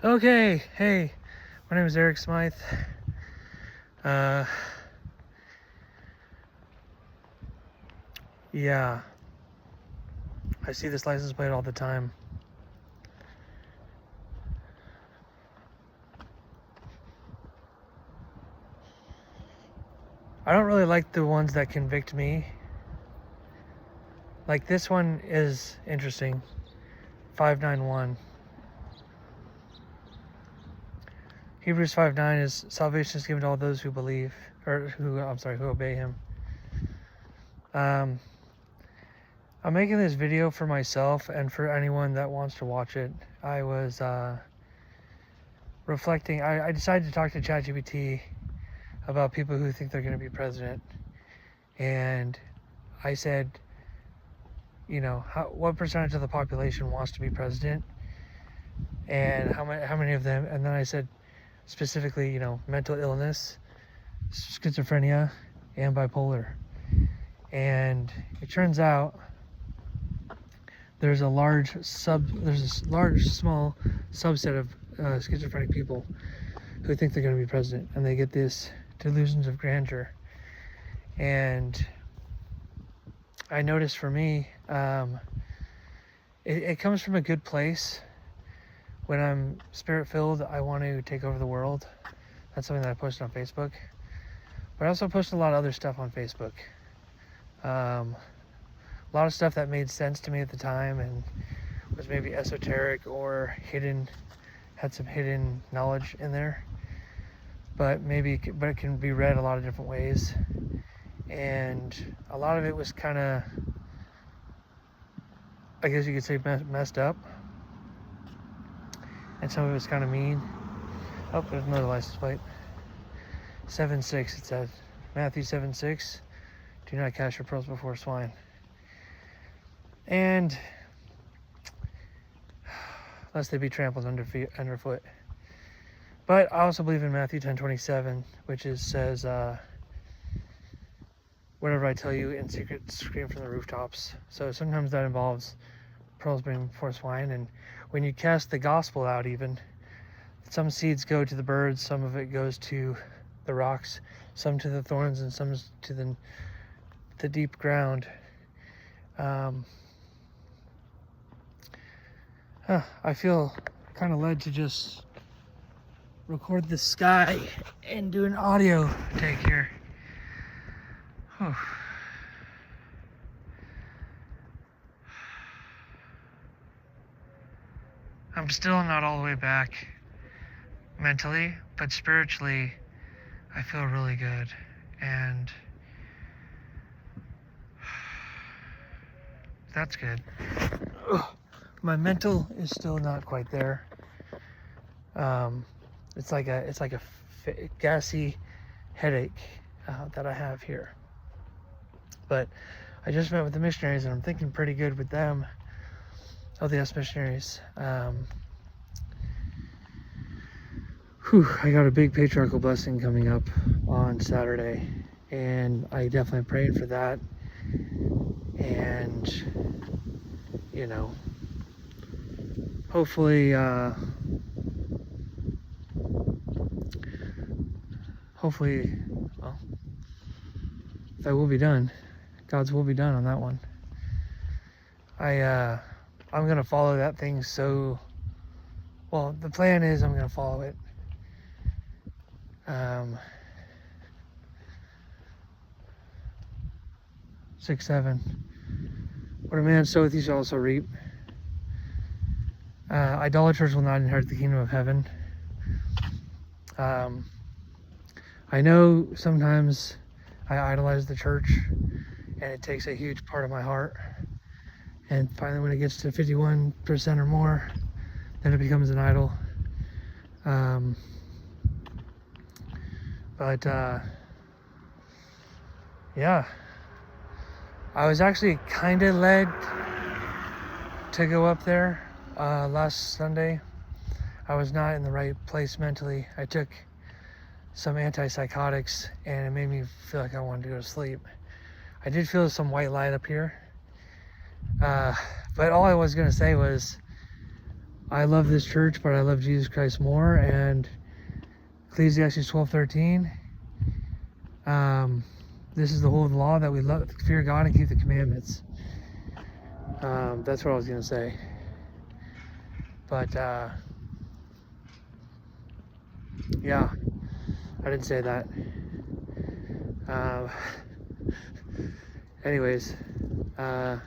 Okay, hey, my name is Eric Smythe. Yeah, I see this license plate all the time. I don't really like the ones that convict me. Like this one is interesting. 591. Hebrews 5:9 is salvation is given to all those who believe, or who obey him. I'm making this video for myself and for anyone that wants to watch it. I was reflecting. I decided to talk to ChatGPT about people who think they're going to be president, and I said, what percentage of the population wants to be president, and how many of them? And then I said specifically, mental illness, schizophrenia, and bipolar. And it turns out there's a small subset of schizophrenic people who think they're going to be president, and they get this delusions of grandeur. And I noticed for me, it comes from a good place. When I'm spirit-filled, I want to take over the world. That's something that I posted on Facebook. But I also posted a lot of other stuff on Facebook. A lot of stuff that made sense to me at the time and was maybe esoteric or had some hidden knowledge in there. But it can be read a lot of different ways. And a lot of it was kind of, I guess you could say, messed up. And some of it was kind of mean. Oh, there's another license plate. 7:6, it said. Matthew 7:6. Do not cast your pearls before swine. And lest they be trampled underfoot. But I also believe in Matthew 10:27, which says, whatever I tell you in secret, scream from the rooftops. So sometimes that involves pearls being before swine. And when you cast the gospel out, even, some seeds go to the birds, some of it goes to the rocks, some to the thorns, and some to the deep ground. I feel kind of led to just record the sky and do an audio take here. Whew. I'm still not all the way back mentally, but spiritually, I feel really good. And that's good. My mental is still not quite there. It's like a gassy headache that I have here. But I just met with the missionaries, and I'm thinking pretty good with them. LDS missionaries. I got a big patriarchal blessing coming up on Saturday, and I definitely prayed for that. And hopefully well, that will be done. God's will be done on that one. I'm gonna follow that thing. The plan is I'm gonna follow it. 6:7. What a man soweth, he shall also reap. Idolaters will not inherit the kingdom of heaven. I know sometimes I idolize the church, and it takes a huge part of my heart. And finally, when it gets to 51% or more, then it becomes an idol. Yeah, I was actually kind of led to go up there last Sunday. I was not in the right place mentally. I took some antipsychotics, and it made me feel like I wanted to go to sleep. I did feel some white light up here. But all I was going to say was, I love this church, but I love Jesus Christ more. And Ecclesiastes 12:13. This is the whole law, that we love, fear God and keep the commandments. That's what I was gonna say. But yeah, I didn't say that. Anyways, I've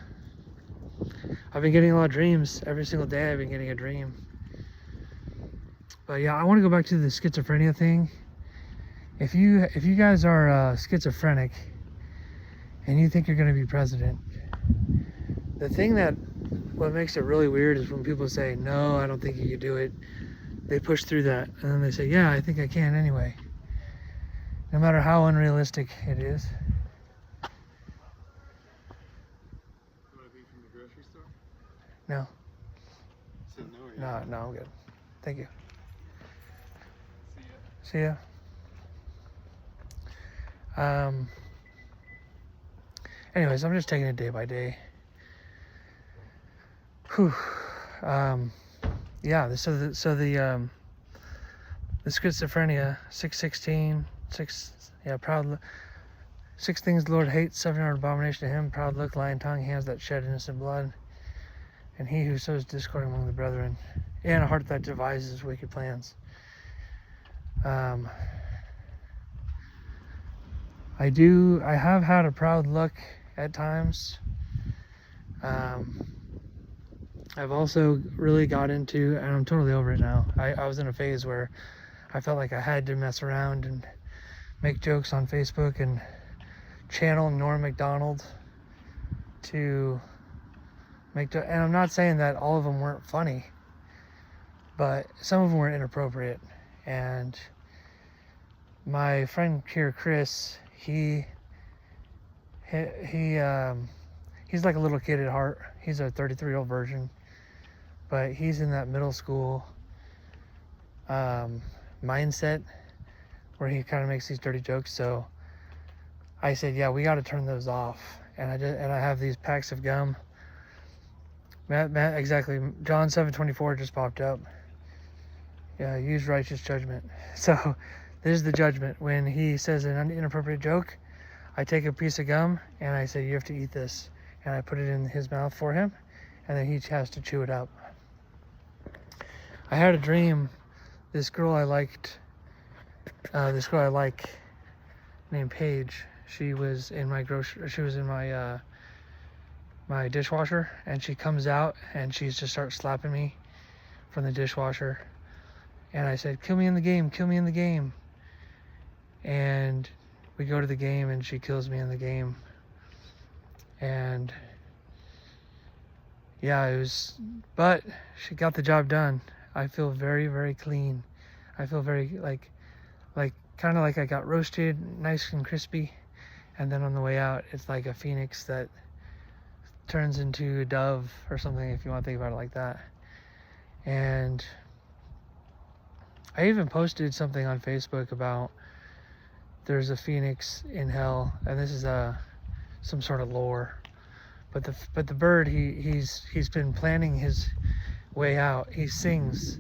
been getting a lot of dreams. Every single day I've been getting a dream. But yeah, I want to go back to the schizophrenia thing. If you guys are schizophrenic and you think you're going to be president, the thing what makes it really weird is when people say, no, I don't think you can do it. They push through that, and then they say, yeah, I think I can anyway. No matter how unrealistic it is. You want to be from the grocery store? No. Said no, or yeah? No, I'm good. Thank you. See ya. See ya. Anyways, I'm just taking it day by day. Whew. Yeah, so the schizophrenia, 6:16, proud, 6 things the Lord hates, 7 are abomination to him: proud look, lying tongue, hands that shed innocent blood, and he who sows discord among the brethren, and a heart that devises wicked plans. I have had a proud look at times. I've also really got into, and I'm totally over it now. I was in a phase where I felt like I had to mess around and make jokes on Facebook and channel Norm Macdonald to make and I'm not saying that all of them weren't funny, but some of them were inappropriate. And my friend here, Chris, he's like a little kid at heart. He's a 33-year-old virgin, but he's in that middle school mindset where he kind of makes these dirty jokes. So I said, yeah, we got to turn those off. And I have these packs of gum. Matt, exactly. John 7:24 just popped up. Yeah, use righteous judgment. So this is the judgment. When he says an inappropriate joke, I take a piece of gum and I say, you have to eat this. And I put it in his mouth for him, and then he has to chew it up. I had a dream. This girl I like named Paige. She was in my my dishwasher, and she comes out and she just starts slapping me from the dishwasher. And I said, kill me in the game, kill me in the game. And we go to the game and she kills me in the game. And yeah, but she got the job done. I feel very, very clean. I feel very kind of like I got roasted, nice and crispy. And then on the way out, it's like a phoenix that turns into a dove or something, if you want to think about it like that. And I even posted something on Facebook about there's a phoenix in hell, and this is some sort of lore. But the bird, he's been planning his way out. He sings,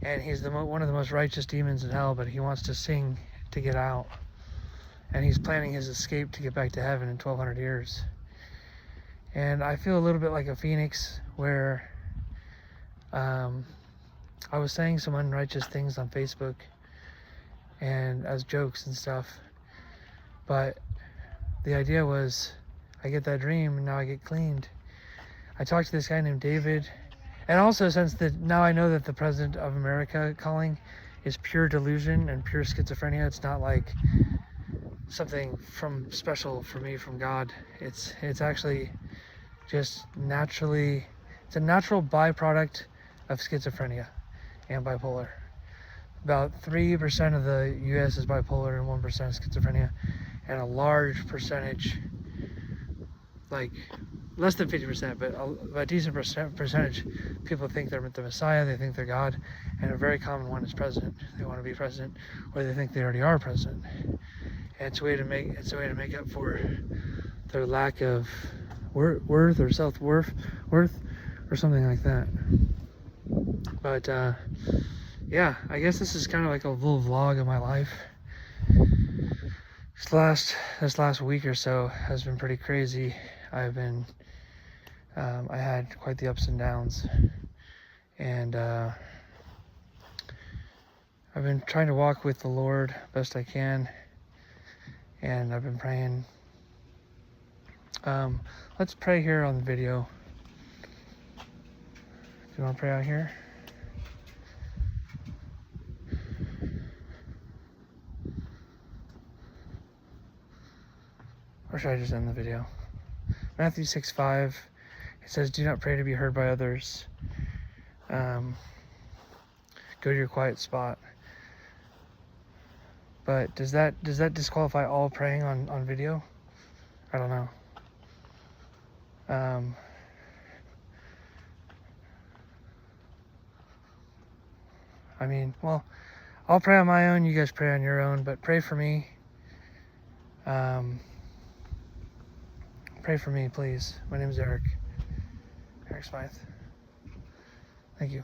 and he's one of the most righteous demons in hell, but he wants to sing to get out. And he's planning his escape to get back to heaven in 1200 years. And I feel a little bit like a phoenix, where I was saying some unrighteous things on Facebook and as jokes and stuff, but the idea was I get that dream and now I get cleaned. I talked to this guy named David, and also since now I know that the President of America calling is pure delusion and pure schizophrenia. It's not like something from special for me from God. It's actually just naturally, it's a natural byproduct of schizophrenia and bipolar. About 3% of the US is bipolar and 1% is schizophrenia, and a large percentage, like less than 50%, but a decent percentage, people think they're the Messiah, they think they're God, and a very common one is president. They want to be president, or they think they already are president. And it's a way to make up for their lack of worth or self-worth, or something like that. But yeah, I guess this is kind of like a little vlog of my life. This last week or so has been pretty crazy. I had quite the ups and downs, and I've been trying to walk with the Lord best I can, and I've been praying. Let's pray here on the video. Do you want to pray out here? Or should I just end the video? Matthew 6:5, it says, "Do not pray to be heard by others. Go to your quiet spot." But does that disqualify all praying on video? I don't know. I mean, well, I'll pray on my own, you guys pray on your own, but pray for me. Pray for me, please. My name is Eric Smythe. Thank you.